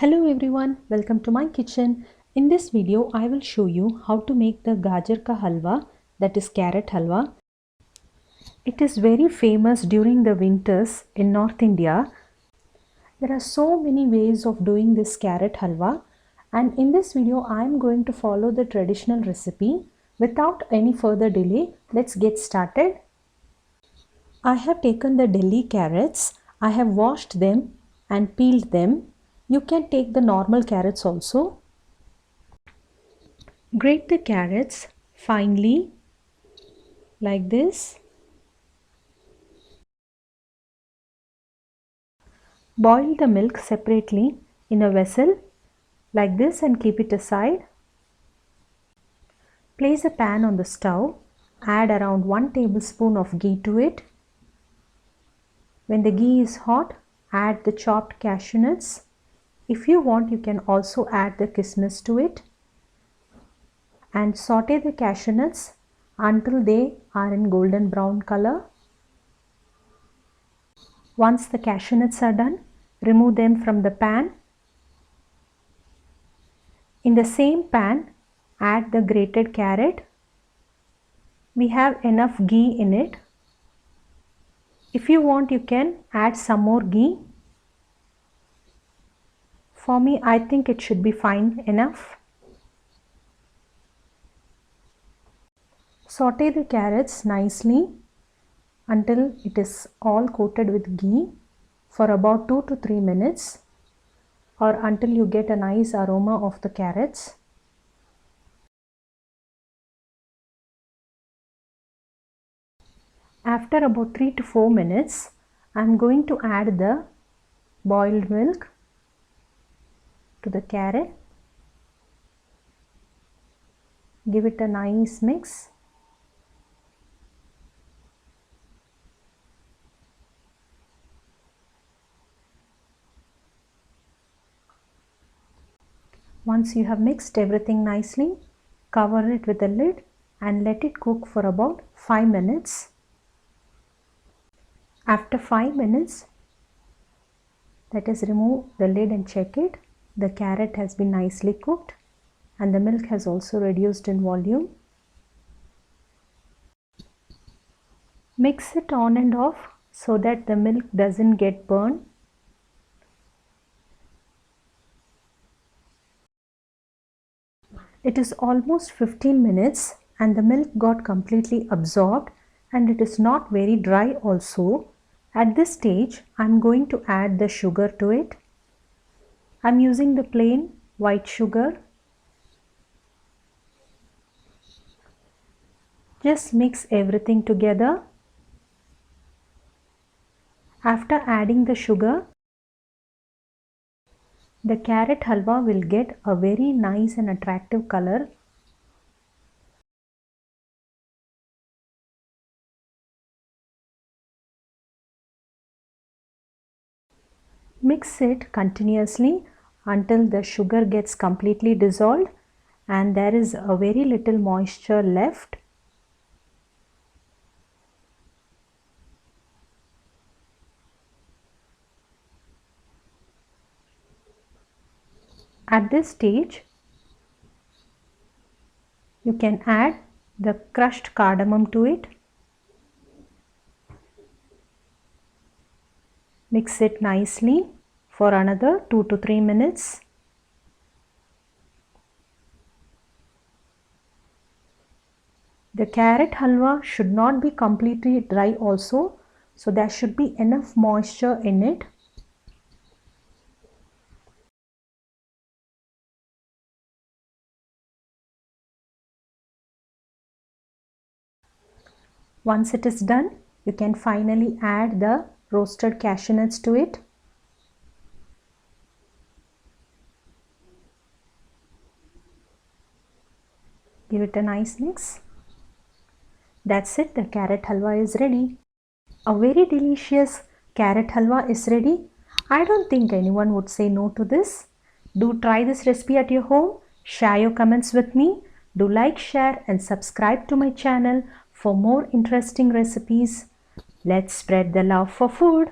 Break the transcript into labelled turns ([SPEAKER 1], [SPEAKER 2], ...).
[SPEAKER 1] Hello everyone, welcome to my kitchen. In this video, I will show you how to make the gajar ka halwa, that is carrot halwa. It is very famous during the winters in North India. There are so many ways of doing this carrot halwa, and in this video, I am going to follow the traditional recipe. Without any further delay, let's get started. I have taken the Delhi carrots. I have washed them and peeled them. You can take the normal carrots also. Grate the carrots finely like this. Boil the milk separately in a vessel like this and keep it aside. Place a pan on the stove. Add around 1 tablespoon of ghee to it. When the ghee is hot, add the chopped cashew nuts. If you want, you can also add the kismis to it. And saute the cashew nuts until they are in golden brown color. Once the cashew nuts are done, remove them from the pan. In the same pan, add the grated carrot. We have enough ghee in it. If you want, you can add some more ghee. For me, I think it should be fine enough. Saute the carrots nicely until it is all coated with ghee for about 2 to 3 minutes, or until you get a nice aroma of the carrots. After about 3 to 4 minutes, I am going to add the boiled milk to the carrot. Give it a nice mix. Once you have mixed everything nicely, cover it with a lid and let it cook for about 5 minutes. After 5 minutes, let us remove the lid and check it. The carrot has been nicely cooked and the milk has also reduced in volume. Mix it on and off so that the milk doesn't get burned. It is almost 15 minutes and the milk got completely absorbed and it is not very dry also. At this stage, I am going to add the sugar to it. I am using the plain white sugar. Just mix everything together. After adding the sugar, the carrot halwa will get a very nice and attractive color. Mix it continuously until the sugar gets completely dissolved and there is a very little moisture left. At this stage, you can add the crushed cardamom to it. Mix it nicely for another 2 to 3 minutes. The carrot halwa should not be completely dry also, so there should be enough moisture in it. Once it is done, you can finally add the roasted cashew nuts to it. Give it a nice mix. That's it, the carrot halwa is ready. A very delicious carrot halwa is ready. I don't think anyone would say no to this. Do try this recipe at your home. Share your comments with me. Do like, share and subscribe to my channel for more interesting recipes. Let's spread the love for food.